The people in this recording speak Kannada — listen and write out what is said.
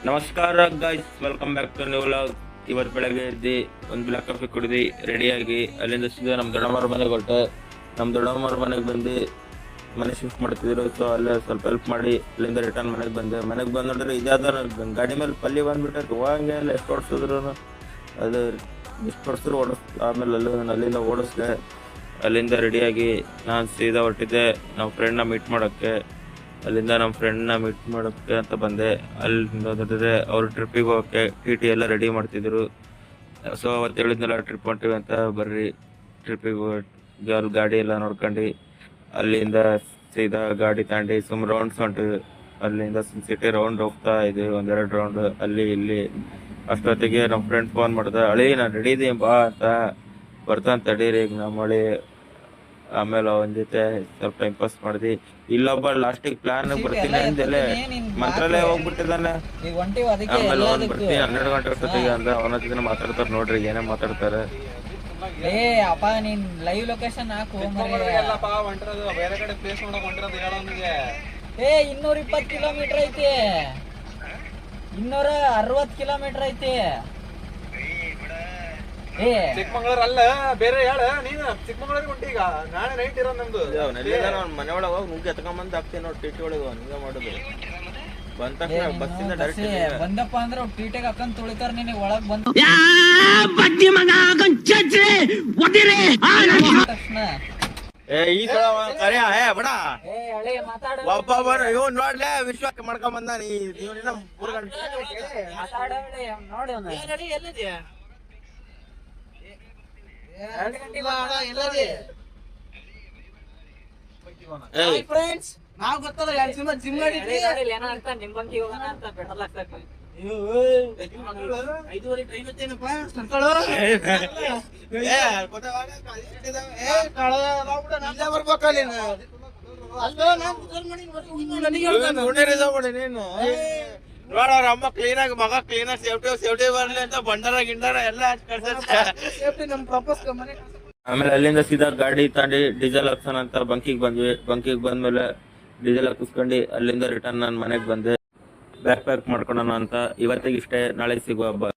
ನಮಸ್ಕಾರ guys, welcome back to new vlog. ಇವತ್ತು ಬೆಳಗ್ಗೆ ಎದ್ದು ಒಂದು ಬ್ಲ್ಯಾಕ್ ಕಾಫಿ ಕುಡಿದು ರೆಡಿಯಾಗಿ ಅಲ್ಲಿಂದ ಸೀದಾ ನಮ್ಮ ದೊಡ್ಡಮ್ಮರ ಮನೆಗೆ ಹೊರಟೆ. ನಮ್ಮ ದೊಡ್ಡಮ್ಮರ ಮನೆಗೆ ಬಂದು ಮನೆ ಶಿಫ್ಟ್ ಮಾಡ್ತಿದ್ರು. ಸೊ ಅಲ್ಲೇ ಸ್ವಲ್ಪ ಹೆಲ್ಪ್ ಮಾಡಿ ಅಲ್ಲಿಂದ ರಿಟರ್ನ್ ಮನೆಗೆ ಬಂದು ನೋಡಿದ್ರೆ ಇದಾದ ಗಾಡಿ ಮೇಲೆ ಪಲ್ಲಿ ಬಂದ್ಬಿಟ್ಟೆ. ಹೋಗಂಗೆ ಎಲ್ಲ ಎಷ್ಟು ಓಡಿಸಿದ್ರು ಅದು ಎಷ್ಟು ಓಡಿಸಿದ್ರು ಆಮೇಲೆ ಅಲ್ಲಿಂದ ಓಡಿಸ್ದೆ. ಅಲ್ಲಿಂದ ರೆಡಿಯಾಗಿ ನಾನು ಸೀದಾ ಹೊರಟಿದ್ದೆ ನಮ್ಮ ಫ್ರೆಂಡ್ನ ಮೀಟ್ ಮಾಡೋಕ್ಕೆ. ಅಲ್ಲಿಂದ ನಮ್ಮ ಫ್ರೆಂಡ್ನ ಮೀಟ್ ಮಾಡೋಕ್ಕೆ ಅಂತ ಬಂದೆ. ಅಲ್ಲಿಂದ ನೋಡಿದ್ರೆ ಅವ್ರು ಟ್ರಿಪ್ಪಿಗೆ ಹೋಗೋಕ್ಕೆ ಟಿ ಎಲ್ಲ ರೆಡಿ ಮಾಡ್ತಿದ್ರು. ಸೊ ಅವತ್ತು ಹೇಳಿದ್ನೆಲ್ಲ ಟ್ರಿಪ್ ಹೊಂಟಿವಿ ಅಂತ, ಬರ್ರಿ ಟ್ರಿಪ್ಪಿಗೆ ಅಲ್ಲಿ ಗಾಡಿ ಎಲ್ಲ ನೋಡ್ಕೊಂಡು ಅಲ್ಲಿಂದ ಸೀದಾ ಗಾಡಿ ತಗೊಂಡು ಸುಮ್ಮನೆ ರೌಂಡ್ಸ್ ಹೊಂಟಿವಿ. ಅಲ್ಲಿಂದ ಸಿಟಿ ರೌಂಡ್ ಹೋಗ್ತಾ ಇದ್ವಿ, ಒಂದೆರಡು ರೌಂಡ್ ಅಲ್ಲಿ ಇಲ್ಲಿ. ಅಷ್ಟೊತ್ತಿಗೆ ನಮ್ಮ ಫ್ರೆಂಡ್ ಫೋನ್ ಮಾಡ್ದೆ, ಅಳಿ ನಾನು ರೆಡಿ ಇದೀನಿ ಬಾ ಅಂತ. ಬರ್ತಾನೆ ತಡೀರಿ ಈಗ ನಮ್ಮ ಮಳಿ. ಆಮೇಲೆ ಅವನ ಜೊತೆ ಸ್ವಲ್ಪ ಟೈಮ್ ಪಾಸ್ ಮಾಡಿದ್ವಿ. ಇಲ್ಲೊಬ್ಬ ಲಾಸ್ಟಿಗೆ ಪ್ಲಾನ್ ಬರ್ತೀನಿ ಅಂದೆಲೆ ಮಂತ್ರಾಲಯ ಹೋಗ್ಬಿಟ್ಟಿದ್ದಾನೆ. ಆಮೇಲೆ ಅವ್ನು ಬರ್ತೀನಿ 12 ಗಂಟೆ ಅಷ್ಟೊತ್ತಿಗೆ ಅಂದ. ಅವನ ಜೊತೆ ಮಾತಾಡ್ತಾರೆ, ನೋಡ್ರಿ ಏನೇ ಮಾತಾಡ್ತಾರೆ. ಏ ಅಪ್ಪ ನೀನ್ ಲೈವ್ ಲೊಕೇಶನ್ ಹಾಕು. ಬೇರೆ ಕಡೆ ಪ್ಲೇಸ್ ನೋಡಕ್ ಹೊಂಟಿರೋದು ಹೇಳೋನಿಗೆ. ಏ 220 ಕಿಲೋಮೀಟರ್ ಐತಿ, 260 ಕಿಲೋಮೀಟರ್ ಐತಿ. ಏ ಚಿಕ್ಕಮಂಗ್ಳೂರ್ ಅಲ್ಲ ಬೇರೆ ಹೇಳ ನೀನು. ಚಿಕ್ಕಮಂಗ್ಳೂರಿಗೆ ಹೊಂಟೀಗ ನಾಳೆ ನೈಟ್ ಇರೋ ನಮ್ದು. ಮನೆ ಒಳಗೆ ಹೋಗಿ ನುಗ್ಗಿ ಎತ್ಕೊಂಬಂದ್ ಹಾಕ್ತೀನಿ ನೋಡಿ ಟಿಟಿ ಒಳಗೆ. ಹಿಂಗ ಮಾಡುದು ಬಂದ ತಕ್ಷಣ ಬಸ್ಸಿಂದ ಡೈರೆಕ್ಟ್ ಬಂದಪ್ಪ ಅಂದ್ರೆ ಟೀಟೆಗೆ ಹಾಕೊಂಡ್ ತುಳಿತಾರ. ನಿನಗೆ ಒಳಗ್ ಬಂದ ತಕ್ಷಣ ಈ ಸಲ ಕರೆ ಬಡ ಏ ಹಳೆ ಮಾತಾಡ ಒಬ್ಬ ಇವ್ ನೋಡ್ಲೆ ವಿಶ್ವಾಸ ಮಾಡ್ಕೊಂಡ್ ಬಂದ. ನೀವ್ ನೋಡಿ ಫ್ರೆಂಡ್ಸ್ ನಾವ್ ಗೊತ್ತಲ್ಲ ಜಿಮ್ ಮಾಡಿದ್ವಿ. ಏನೋ ಅಂತ ನಿಮ್ ಬಂಕಿ ಹೋಗೋಣ ಅಂತ ಪೆಟ್ರೋಲ್ ಹಾಕ್ಬೇಕು. 5:30 ಟೈಮ್ ಐತೇನಪ್ಪ ಸಂಕಳು. ನೋಡವ್ರ ಅಮ್ಮ ಕ್ಲೀನ್ ಆಗಿ ಮಗ ಕ್ಲೀನ್ ಆಗಿ ಸೇಫ್ಟಿ ಬರ್ಲಿ ಅಂತ ಬಂಡಾರ ಗಿಂಡಾರ ಎಲ್ಲ ಸೇಫ್ಟಿ ನಮ್ ಪರ್ಪಸ್ ಮನೆ. ಆಮೇಲೆ ಅಲ್ಲಿಂದ ಸೀದಾ ಗಾಡಿ ತಾಂಡಿ ಡೀಸೆಲ್ ಹಾಕ್ಸೋಣ ಅಂತ ಬಂಕಿಗೆ ಬಂದ್ವಿ. ಬಂಕಿಗೆ ಬಂದ್ಮೇಲೆ ಡೀಸೆಲ್ ಹಾಕಿಸ್ಕೊಂಡು ಅಲ್ಲಿಂದ ರಿಟರ್ನ್ ನಾನು ಮನೆಗೆ ಬಂದೆ. ಬ್ಯಾಕ್ ಪ್ಯಾಕ್ ಮಾಡ್ಕೊಳೋಣ ಅಂತ. ಇವತ್ತಿಗೆ ಇಷ್ಟೇ, ನಾಳೆ ಸಿಗುವ.